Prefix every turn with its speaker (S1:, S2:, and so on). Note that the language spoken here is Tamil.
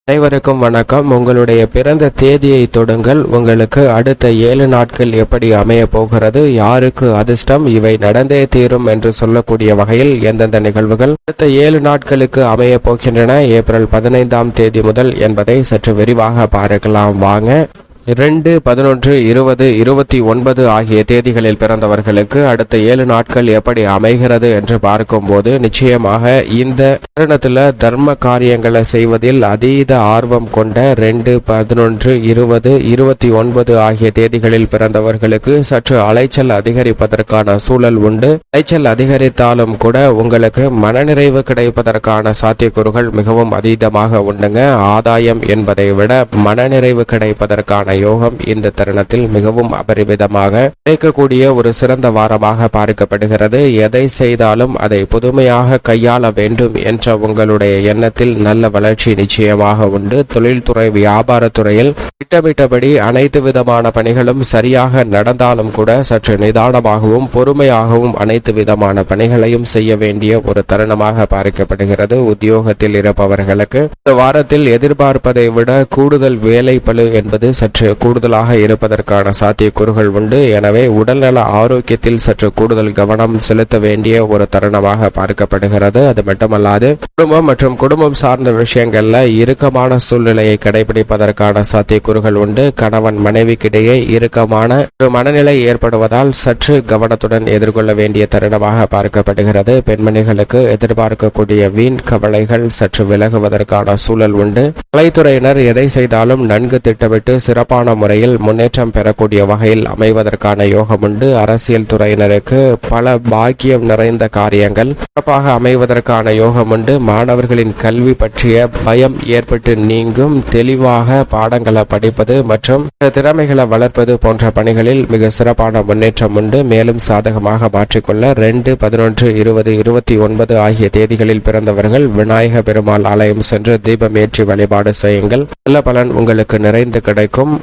S1: அனைவருக்கும் வணக்கம். உங்களுடைய பிறந்த தேதியை தொடுங்கள். உங்களுக்கு அடுத்த 7 நாட்கள் எப்படி அமைய போகிறது, யாருக்கு அதிர்ஷ்டம், இவை நடந்தே தீரும் என்று சொல்லக்கூடிய வகையில் எந்தெந்த நிகழ்வுகள் அடுத்த 7 நாட்களுக்கு அமைய போகின்றன ஏப்ரல் 15ஆம் தேதி முதல் என்பதை சற்று விரிவாக பார்க்கலாம். வாங்க. 2, 11, 20, 29 ஆகிய தேதிகளில் பிறந்தவர்களுக்கு அடுத்த 7 நாட்கள் எப்படி அமைகிறது என்று பார்க்கும்போது நிச்சயமாக இந்த தருணத்தில் தர்ம காரியங்களை செய்வதில் அதீத ஆர்வம் கொண்ட 2, 11, 20, 29 ஆகிய தேதிகளில் பிறந்தவர்களுக்கு சற்று அலைச்சல் அதிகரிப்பதற்கான சூழல் உண்டு. அலைச்சல் அதிகரித்தாலும் கூட உங்களுக்கு மனநிறைவு கிடைப்பதற்கான சாத்தியக்கூறுகள் மிகவும் அதீதமாக உண்டுங்க. ஆதாயம் என்பதை விட மனநிறைவு கிடைப்பதற்கான யோகம் இந்த தருணத்தில் மிகவும் அபரிமிதமாக கிடைக்கக்கூடிய ஒரு சிறந்த வாரமாக பார்க்கப்படுகிறது. எதை செய்தாலும் அதை புதுமையாக கையாள வேண்டும் என்ற உங்களுடைய எண்ணத்தில் நல்ல வளர்ச்சி நிச்சயமாக உண்டு. தொழில்துறை, வியாபாரத்துறையில் திட்டமிட்டபடி அனைத்து விதமான பணிகளும் சரியாக நடந்தாலும் கூட சற்று நிதானமாகவும் பொறுமையாகவும் அனைத்து விதமான பணிகளையும் செய்ய வேண்டிய ஒரு தருணமாக பார்க்கப்படுகிறது. உத்தியோகத்தில் இருப்பவர்களுக்கு இந்த வாரத்தில் எதிர்பார்ப்பதை விட கூடுதல் வேலை பளு என்பது சற்று கூடுதலாக இருப்பதற்கான சாத்தியக்கூறுகள் உண்டு. எனவே உடல்நல ஆரோக்கியத்தில் சற்று கூடுதல் கவனம் செலுத்த வேண்டிய ஒரு தருணமாக பார்க்கப்படுகிறது. அது மட்டுமல்லாது குடும்பம் மற்றும் குடும்பம் சார்ந்த விஷயங்கள்ல இறுக்கமான சூழ்நிலையை கடைபிடிப்பதற்கான சாத்தியக்கூறுகள் உண்டு. கணவன் மனைவிக்கிடையே இறுக்கமான ஒரு மனநிலை ஏற்படுவதால் சற்று கவனத்துடன் எதிர்கொள்ள வேண்டிய தருணமாக பார்க்கப்படுகிறது. பெண்மணிகளுக்கு எதிர்பார்க்கக்கூடிய வீண் கவலைகள் சற்று விலகுவதற்கான சூழல் உண்டு. கலைத்துறையினர் எதை செய்தாலும் நன்கு திட்டமிட்டு சிறப்பான முறையில் முன்னேற்றம் பெறக்கூடிய வகையில் அமைவதற்கான யோகம் உண்டு. அரசியல் துறையினருக்கு பல பாக்கியம் நிறைந்த காரியங்கள் சிறப்பாக அமைவதற்கான யோகம் உண்டு. மாணவர்களின் கல்வி பற்றிய பயம் ஏற்பட்டு நீங்கும். தெளிவாக பாடங்களை படிப்பது மற்றும் திறமைகளை வளர்ப்பது போன்ற பணிகளில் மிக சிறப்பான முன்னேற்றம் உண்டு. மேலும் சாதகமாக மாற்றிக்கொள்ள 2, 11, 20, 29 ஆகிய தேதிகளில் பிறந்தவர்கள் விநாயக பெருமாள் ஆலயம் சென்று தீபம் ஏற்றி வழிபாடு செய்யுங்கள். நல்ல பலன் உங்களுக்கு நிறைந்து கிடைக்கும்.